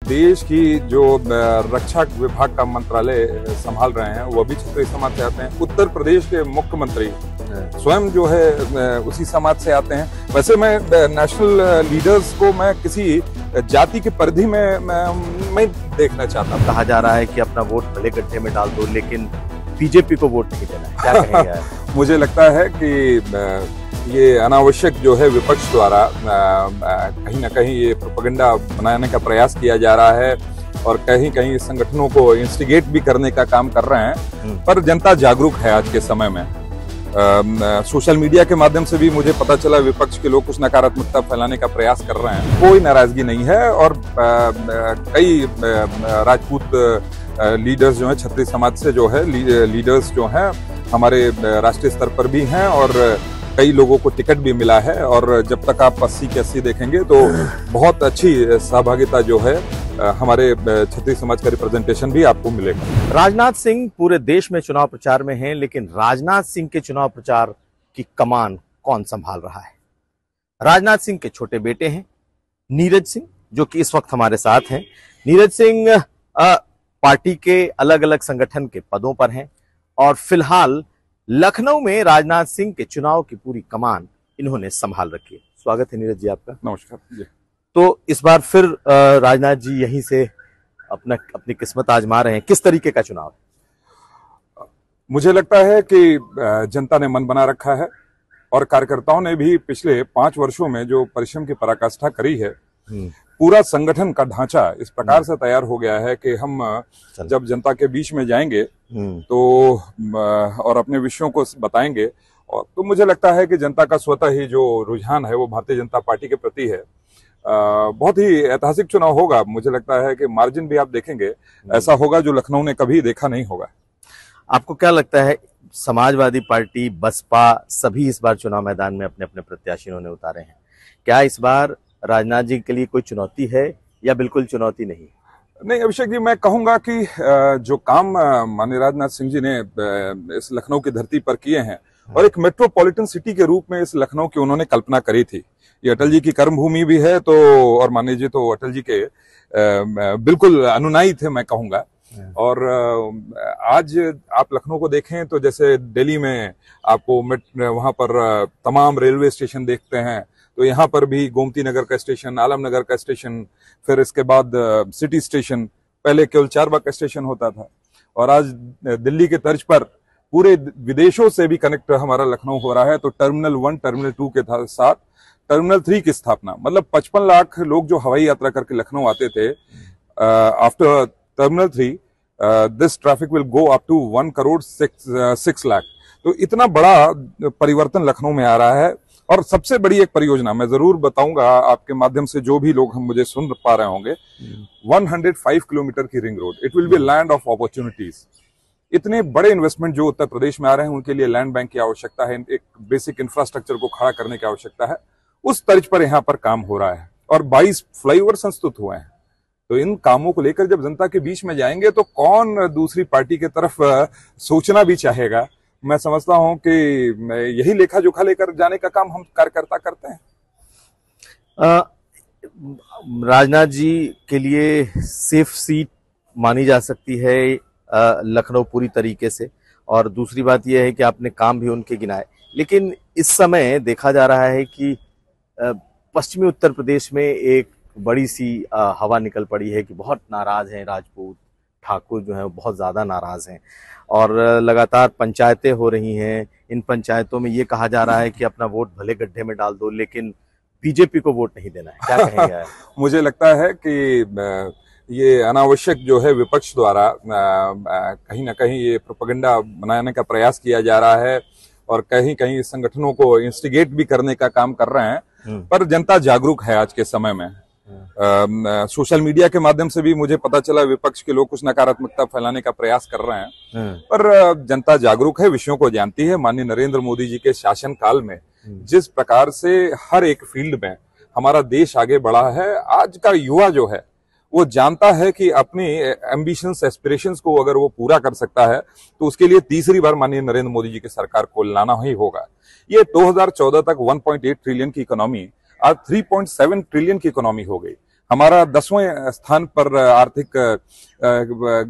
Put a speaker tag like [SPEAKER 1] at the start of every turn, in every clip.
[SPEAKER 1] देश की जो रक्षा विभाग का मंत्रालय संभाल रहे हैं वो भी क्षत्रिय समाज से आते हैं। उत्तर प्रदेश के मुख्यमंत्री स्वयं जो है उसी समाज से आते हैं। वैसे मैं नेशनल लीडर्स को मैं किसी जाति की परिधि में मैं देखना चाहता हूँ।
[SPEAKER 2] कहा जा रहा है कि अपना वोट भले गड्ढे में डाल दो लेकिन बीजेपी को वोट नहीं देना है, क्या कहेंगे?
[SPEAKER 1] मुझे लगता है कि ये अनावश्यक जो है विपक्ष द्वारा कहीं ना कहीं ये प्रोपेगेंडा बनाने का प्रयास किया जा रहा है और कहीं कहीं संगठनों को इंस्टिगेट भी करने का काम कर रहे हैं। पर जनता जागरूक है आज के समय में। सोशल मीडिया के माध्यम से भी मुझे पता चला विपक्ष के लोग कुछ नकारात्मकता फैलाने का प्रयास कर रहे हैं। कोई नाराजगी नहीं है और कई राजपूत लीडर्स जो हैं क्षत्रिय समाज से जो है लीडर्स जो हैं हमारे राष्ट्रीय स्तर पर भी हैं और कई लोगों को टिकट भी मिला है। और जब तक आप 80 के 80 देखेंगे तो बहुत अच्छी सहभागिता जो है हमारे क्षत्रिय समाज का रिप्रेजेंटेशन भी आपको मिलेगा।
[SPEAKER 2] राजनाथ सिंह पूरे देश में चुनाव प्रचार में हैं, लेकिन राजनाथ सिंह के चुनाव प्रचार की कमान कौन संभाल रहा है? राजनाथ सिंह के छोटे बेटे हैं नीरज सिंह, जो कि इस वक्त हमारे साथ हैं। नीरज सिंह पार्टी के अलग अलग संगठन के पदों पर हैं और फिलहाल लखनऊ में राजनाथ सिंह के चुनाव की पूरी कमान इन्होंने संभाल रखी है। स्वागत है नीरज जी आपका।
[SPEAKER 1] नमस्कार जी।
[SPEAKER 2] तो इस बार फिर राजनाथ जी यहीं से अपनी किस्मत आजमा रहे हैं। किस तरीके का चुनाव है?
[SPEAKER 1] मुझे लगता है कि जनता ने मन बना रखा है और कार्यकर्ताओं ने भी पिछले 5 वर्षों में जो परिश्रम की पराकाष्ठा करी है, पूरा संगठन का ढांचा इस प्रकार से तैयार हो गया है कि हम जब जनता के बीच में जाएंगे तो और अपने विषयों को बताएंगे और तो मुझे लगता है कि जनता का स्वतः ही जो रुझान है वो भारतीय जनता पार्टी के प्रति है। बहुत ही ऐतिहासिक चुनाव होगा। मुझे लगता है कि मार्जिन भी आप देखेंगे ऐसा होगा जो लखनऊ ने कभी देखा नहीं होगा।
[SPEAKER 2] आपको क्या लगता है, समाजवादी पार्टी, बसपा सभी इस बार चुनाव मैदान में अपने अपने प्रत्याशी इन्होंने उतारे हैं, क्या इस बार राजनाथ जी के लिए कोई चुनौती है या बिल्कुल चुनौती नहीं?
[SPEAKER 1] नहीं अभिषेक जी, मैं कहूंगा कि जो काम माननीय राजनाथ सिंह जी ने इस लखनऊ की धरती पर किए हैं और एक मेट्रोपॉलिटन सिटी के रूप में इस लखनऊ की उन्होंने कल्पना करी थी। ये अटल जी की कर्मभूमि भी है तो और माननीय जी तो अटल जी के बिल्कुल अनुयायी थे मैं कहूंगा। और आज आप लखनऊ को देखें तो जैसे दिल्ली में आपको वहां पर तमाम रेलवे स्टेशन देखते हैं, तो यहाँ पर भी गोमती नगर का स्टेशन, आलम नगर का स्टेशन, फिर इसके बाद सिटी स्टेशन, पहले केवल चारबाग का स्टेशन होता था और आज दिल्ली के तर्ज पर पूरे विदेशों से भी कनेक्ट हमारा लखनऊ हो रहा है। तो टर्मिनल 1, टर्मिनल 2 के साथ टर्मिनल 3 की स्थापना, मतलब 55 लाख लोग जो हवाई यात्रा करके लखनऊ आते थे, after terminal 3 this traffic will go up to 1 crore 6 lakh. तो इतना बड़ा परिवर्तन लखनऊ में आ रहा है। और सबसे बड़ी एक परियोजना मैं जरूर बताऊंगा आपके माध्यम से, जो भी लोग हम मुझे सुन पा रहे होंगे, 105 किलोमीटर की ring road. It will be land of opportunities. इतने बड़े इन्वेस्टमेंट जो उत्तर प्रदेश में आ रहे हैं उनके लिए लैंड बैंक की आवश्यकता है, एक बेसिक इंफ्रास्ट्रक्चर को खड़ा करने की आवश्यकता है। उस तर्ज पर यहाँ पर काम हो रहा है और 22 फ्लाईओवर संस्तुत हुए हैं। तो इन कामों को लेकर जब जनता के बीच में जाएंगे तो कौन दूसरी पार्टी की तरफ सोचना भी चाहेगा। मैं समझता हूं कि यही लेखा जोखा लेकर जाने का काम हम कार्यकर्ता करते हैं।
[SPEAKER 2] राजनाथ जी के लिए सेफ सीट मानी जा सकती है लखनऊ पूरी तरीके से, और दूसरी बात यह है कि आपने काम भी उनके गिनाए, लेकिन इस समय देखा जा रहा है कि पश्चिमी उत्तर प्रदेश में एक बड़ी सी हवा निकल पड़ी है कि बहुत नाराज हैं राजपूत, ठाकुर जो है बहुत ज्यादा नाराज हैं और लगातार पंचायतें हो रही हैं। इन पंचायतों में ये कहा जा रहा है कि अपना वोट भले गड्ढे में डाल दो लेकिन बीजेपी को वोट नहीं देना है, क्या कहेंगे?
[SPEAKER 1] मुझे लगता है कि ये अनावश्यक जो है विपक्ष द्वारा कहीं ना कहीं ये प्रोपेगेंडा बनाने का प्रयास किया जा रहा है और कहीं कहीं संगठनों को इंस्टिगेट भी करने का काम कर रहे हैं। पर जनता जागरूक है आज के समय में। सोशल मीडिया के माध्यम से भी मुझे पता चला विपक्ष के लोग कुछ नकारात्मकता फैलाने का प्रयास कर रहे हैं, पर जनता जागरूक है, विषयों को जानती है। माननीय नरेंद्र मोदी जी के शासन काल में जिस प्रकार से हर एक फील्ड में हमारा देश आगे बढ़ा है, आज का युवा जो है वो जानता है कि अपनी एम्बिशंस, एस्पिरेशंस को अगर वो पूरा कर सकता है तो उसके लिए तीसरी बार माननीय नरेंद्र मोदी जी की सरकार को लाना ही होगा। ये 2014 तक 1.8 ट्रिलियन की इकोनॉमी आज 3.7 ट्रिलियन की इकोनॉमी हो गई। हमारा 10वें स्थान पर आर्थिक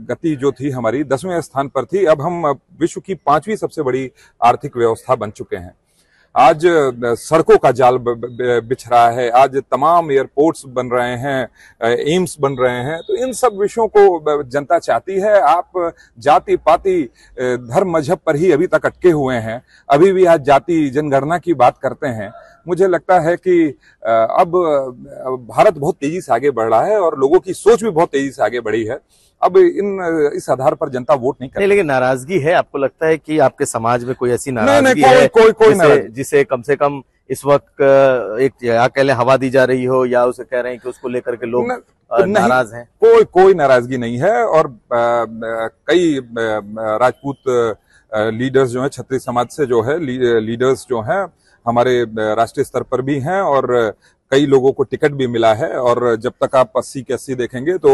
[SPEAKER 1] गति जो थी हमारी 10वें स्थान पर थी। अब हम विश्व की 5वीं सबसे बड़ी आर्थिक व्यवस्था बन चुके हैं। आज सड़कों का जाल बिछ रहा है, आज तमाम एयरपोर्ट्स बन रहे हैं, एम्स बन रहे हैं। तो इन सब विषयों को जनता चाहती है। आप जाति पाति धर्म मजहब पर ही अभी तक अटके हुए हैं, अभी भी आज जाति जनगणना की बात करते हैं। मुझे लगता है कि अब भारत बहुत तेजी से आगे बढ़ रहा है और लोगों की सोच भी बहुत तेजी से आगे बढ़ी है। अब इस आधार पर जनता वोट नहीं करती।
[SPEAKER 2] लेकिन नाराजगी है, आपको लगता है कि आपके समाज में कोई ऐसी नाराजगी
[SPEAKER 1] नहीं,
[SPEAKER 2] है
[SPEAKER 1] कोई
[SPEAKER 2] जिसे कम से कम इस वक्त एक या कह लें हवा दी जा रही हो, या उसे कह रहे हैं कि उसको लेकर के लोग नाराज हैं?
[SPEAKER 1] कोई नाराजगी नहीं है। और कई राजपूत लीडर्स जो हैं, क्षत्रिय समाज से जो है लीडर्स जो हैं हमारे राष्ट्रीय स्तर पर भी हैं और कई लोगों को टिकट भी मिला है। और जब तक आप 80 के 80 देखेंगे तो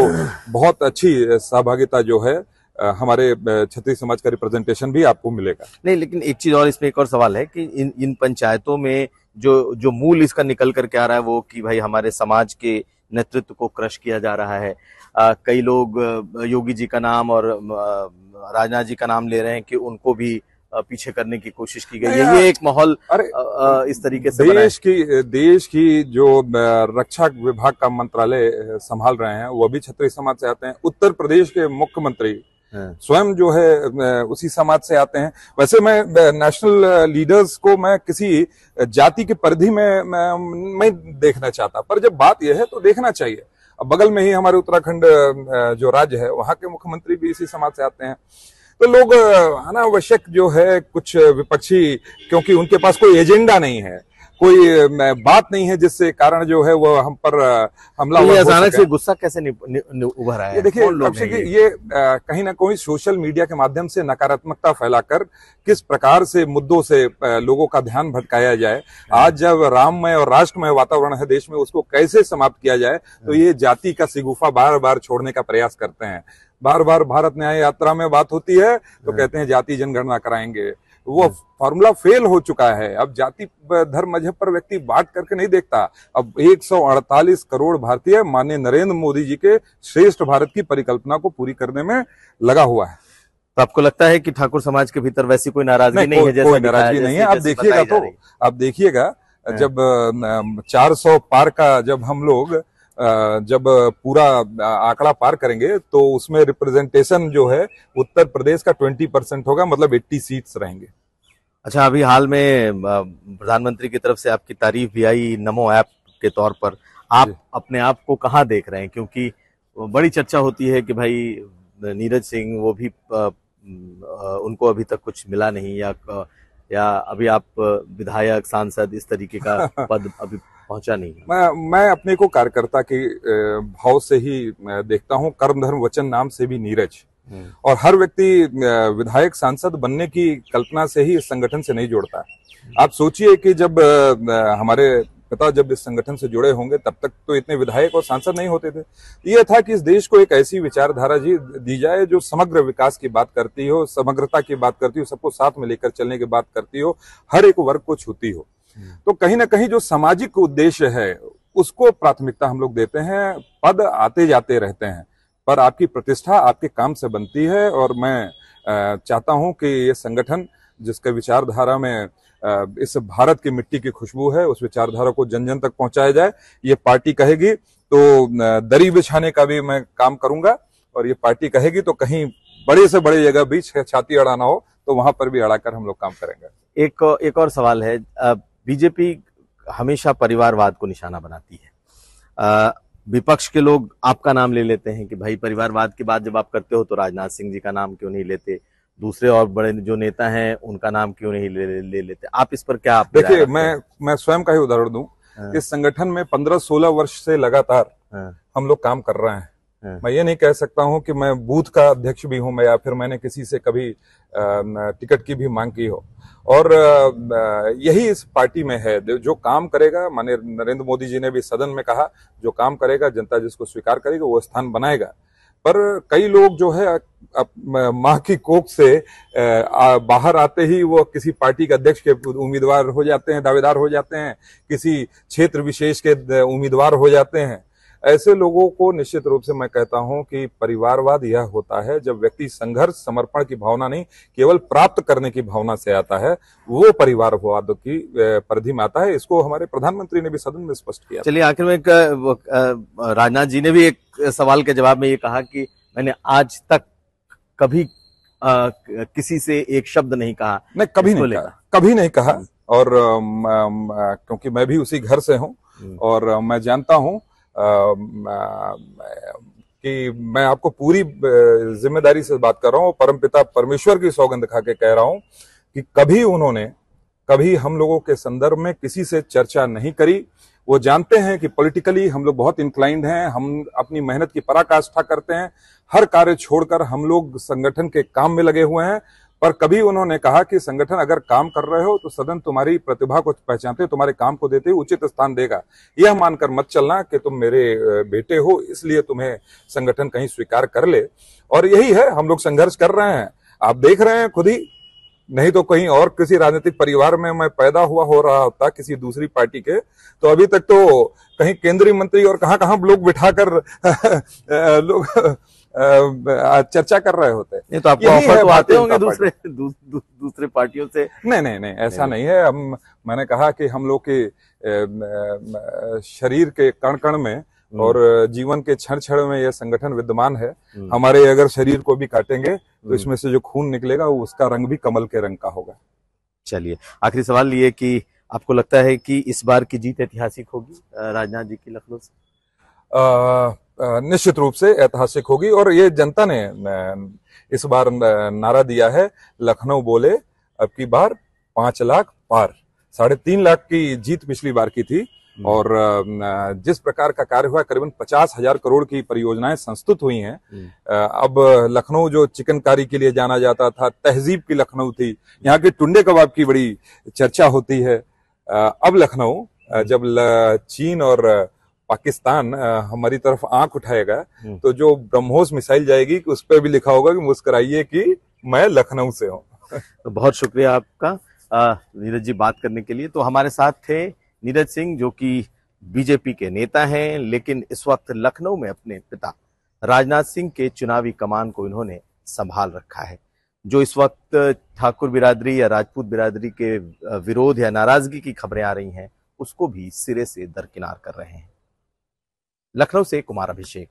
[SPEAKER 1] बहुत अच्छी सहभागिता जो है हमारे क्षत्रिय समाज का रिप्रेजेंटेशन भी आपको मिलेगा।
[SPEAKER 2] नहीं, लेकिन एक चीज और, इसमें एक और सवाल है कि इन पंचायतों में जो मूल इसका निकल करके आ रहा है वो कि भाई हमारे समाज के नेतृत्व को क्रश किया जा रहा है। कई लोग योगी जी का नाम और राजनाथ जी का नाम ले रहे हैं कि उनको भी पीछे करने की कोशिश की गई है। ये एक माहौल इस तरीके से
[SPEAKER 1] देश की जो रक्षा विभाग का मंत्रालय संभाल रहे हैं वो भी क्षत्रिय समाज से आते हैं। उत्तर प्रदेश के मुख्यमंत्री स्वयं जो है उसी समाज से आते हैं। वैसे मैं नेशनल लीडर्स को मैं किसी जाति की परिधि में मैं देखना चाहता, पर जब बात यह है तो देखना चाहिए। अब बगल में ही हमारे उत्तराखंड जो राज्य है वहां के मुख्यमंत्री भी इसी समाज से आते हैं। तो लोग अनावश्यक जो है कुछ विपक्षी, क्योंकि उनके पास कोई एजेंडा नहीं है, कोई बात नहीं है जिससे कारण जो है वो हम पर हमला हो
[SPEAKER 2] अचानक से गुस्सा कैसे उभर आया है?
[SPEAKER 1] ये देखिए अभिषेक, ये कहीं ना कहीं सोशल मीडिया के माध्यम से नकारात्मकता फैलाकर किस प्रकार से मुद्दों से लोगों का ध्यान भटकाया जाए। आज जब राममय और राष्ट्रमय वातावरण है देश में, उसको कैसे समाप्त किया जाए, तो ये जाति का सिगुफा बार बार छोड़ने का प्रयास करते हैं। बार बार भारत न्याय यात्रा में बात होती है तो कहते हैं जाति जनगणना कराएंगे। वो फॉर्मूला फेल हो चुका है। अब जाति धर्म मजहब पर व्यक्ति बांट करके नहीं देखता। अब 148 करोड़ भारतीय माननीय नरेंद्र मोदी जी के श्रेष्ठ भारत की परिकल्पना को पूरी करने में लगा हुआ है।
[SPEAKER 2] तो आपको लगता है कि ठाकुर समाज के भीतर वैसी कोई नाराजगी नहीं है?
[SPEAKER 1] कोई नाराजगी नहीं है। आप देखिएगा जब 400 पार का जब हम लोग जब पूरा आंकड़ा पार करेंगे तो उसमें रिप्रेजेंटेशन जो है उत्तर प्रदेश का 20% होगा, मतलब 80 सीट्स रहेंगे।
[SPEAKER 2] अच्छा, अभी हाल में प्रधानमंत्री की तरफ से आपकी तारीफ भी आई नमो ऐप के तौर पर। आप अपने आप को कहाँ देख रहे हैं? क्योंकि बड़ी चर्चा होती है कि भाई नीरज सिंह वो भी उनको अभी तक कुछ मिला नहीं, या अभी आप विधायक सांसद इस तरीके का पद अभी पहुंचा नहीं।
[SPEAKER 1] मैं अपने को कार्यकर्ता के भाव से ही देखता हूं। कर्म धर्म वचन नाम से भी नीरज, और हर व्यक्ति विधायक सांसद बनने की कल्पना से ही इस संगठन से नहीं जुड़ता। आप सोचिए कि जब हमारे पिता जब इस संगठन से जुड़े होंगे तब तक तो इतने विधायक और सांसद नहीं होते थे। यह था कि इस देश को एक ऐसी विचारधारा दी जाए जो समग्र विकास की बात करती हो, समग्रता की बात करती हो, सबको साथ में लेकर चलने की बात करती हो, हर एक वर्ग को छूती हो। तो कहीं ना कहीं जो सामाजिक उद्देश्य है उसको प्राथमिकता हम लोग देते हैं। पद आते जाते रहते हैं, पर आपकी प्रतिष्ठा आपके काम से बनती है। और मैं चाहता हूं कि ये संगठन जिसके विचारधारा में इस भारत की मिट्टी की खुशबू है, उस विचारधारा को जन जन तक पहुंचाया जाए। ये पार्टी कहेगी तो दरी बिछाने का भी मैं काम करूंगा, और ये पार्टी कहेगी तो कहीं बड़े से बड़े जगह भी छाती अड़ाना हो तो वहां पर भी अड़ाकर हम लोग काम करेंगे।
[SPEAKER 2] एक और सवाल है, बीजेपी हमेशा परिवारवाद को निशाना बनाती है। विपक्ष के लोग आपका नाम ले लेते हैं कि भाई परिवारवाद की बात जब आप करते हो तो राजनाथ सिंह जी का नाम क्यों नहीं लेते, दूसरे और बड़े जो नेता हैं उनका नाम क्यों नहीं ले लेते? आप इस पर क्या आप
[SPEAKER 1] देखिए, मैं स्वयं का ही उदाहरण दूं। इस संगठन में 15-16 वर्ष से लगातार हम लोग काम कर रहे हैं। मैं ये नहीं कह सकता हूं कि मैं बूथ का अध्यक्ष भी हूं या फिर मैंने किसी से कभी टिकट की भी मांग की हो। और यही इस पार्टी में है, जो काम करेगा, माननीय नरेंद्र मोदी जी ने भी सदन में कहा, जो काम करेगा जनता जिसको स्वीकार करेगी वो स्थान बनाएगा। पर कई लोग जो है माँ की कोख से बाहर आते ही वो किसी पार्टी के अध्यक्ष के उम्मीदवार हो जाते हैं, दावेदार हो जाते हैं, किसी क्षेत्र विशेष के उम्मीदवार हो जाते हैं। ऐसे लोगों को निश्चित रूप से मैं कहता हूं कि परिवारवाद यह होता है जब व्यक्ति संघर्ष समर्पण की भावना नहीं, केवल प्राप्त करने की भावना से आता है, वो परिवारवाद की परिधि में आता है। इसको हमारे प्रधानमंत्री ने भी सदन में स्पष्ट किया।
[SPEAKER 2] चलिए, आखिर में राजनाथ जी ने भी एक सवाल के जवाब में ये कहा कि मैंने आज तक कभी किसी से एक शब्द नहीं कहा।
[SPEAKER 1] नहीं, कभी नहीं कहा, कभी नहीं कहा। और क्योंकि मैं भी उसी घर से हूं और मैं जानता हूं कि मैं आपको पूरी जिम्मेदारी से बात कर रहा हूं, परमपिता परमेश्वर की सौगंध खा के कह रहा हूं कि कभी हम लोगों के संदर्भ में किसी से चर्चा नहीं करी। वो जानते हैं कि पॉलिटिकली हम लोग बहुत इंक्लाइंड हैं, हम अपनी मेहनत की पराकाष्ठा करते हैं, हर कार्य छोड़कर हम लोग संगठन के काम में लगे हुए हैं। पर कभी उन्होंने कहा कि संगठन अगर काम कर रहे हो तो सदन तुम्हारी प्रतिभा को पहचानते, तुम्हारे काम को देते उचित स्थान देगा। यह मानकर मत चलना कि तुम मेरे बेटे हो इसलिए तुम्हें संगठन कहीं स्वीकार कर ले। और यही है, हम लोग संघर्ष कर रहे हैं, आप देख रहे हैं खुद ही। नहीं तो कहीं और किसी राजनीतिक परिवार में मैं पैदा हो रहा होता किसी दूसरी पार्टी के, तो अभी तक तो कहीं केंद्रीय मंत्री और कहां लोग बिठाकर लोग चर्चा कर रहे होते।
[SPEAKER 2] नहीं तो आपको ऑफर तो आते होंगे दूसरे पार्टियों से?
[SPEAKER 1] नहीं, ऐसा नहीं है। मैंने कहा कि हम लोग के शरीर के कण कण में और जीवन के क्षण क्षण में यह संगठन विद्यमान है। हमारे अगर शरीर को भी काटेंगे तो इसमें से जो खून निकलेगा वो उसका रंग भी कमल के रंग का होगा।
[SPEAKER 2] चलिए, आखिरी सवाल ये कि आपको लगता है कि इस बार की जीत ऐतिहासिक होगी राजनाथ जी की लखनऊ से?
[SPEAKER 1] निश्चित रूप से ऐतिहासिक होगी। और ये जनता ने इस बार नारा दिया है, लखनऊ बोले अब की बार 5 लाख पार। 3.5 लाख की जीत पिछली बार की थी। और जिस प्रकार का कार्य हुआ, करीबन 50,000 करोड़ की परियोजनाएं संस्तुत हुई हैं। अब लखनऊ जो चिकनकारी के लिए जाना जाता था, तहजीब की लखनऊ थी, यहाँ के टुंडे कबाब की बड़ी चर्चा होती है। अब लखनऊ जब चीन और पाकिस्तान हमारी तरफ आंख उठाएगा तो जो ब्रह्मोस मिसाइल जाएगी उस पर भी लिखा होगा कि मुस्कुराइए कि मैं लखनऊ से हूँ।
[SPEAKER 2] तो बहुत शुक्रिया आपका नीरज जी बात करने के लिए। तो हमारे साथ थे नीरज सिंह, जो कि बीजेपी के नेता हैं, लेकिन इस वक्त लखनऊ में अपने पिता राजनाथ सिंह के चुनावी कमान को इन्होंने संभाल रखा है। जो इस वक्त ठाकुर बिरादरी या राजपूत बिरादरी के विरोध या नाराजगी की खबरें आ रही हैं, उसको भी सिरे से दरकिनार कर रहे हैं। लखनऊ से कुमार अभिषेक।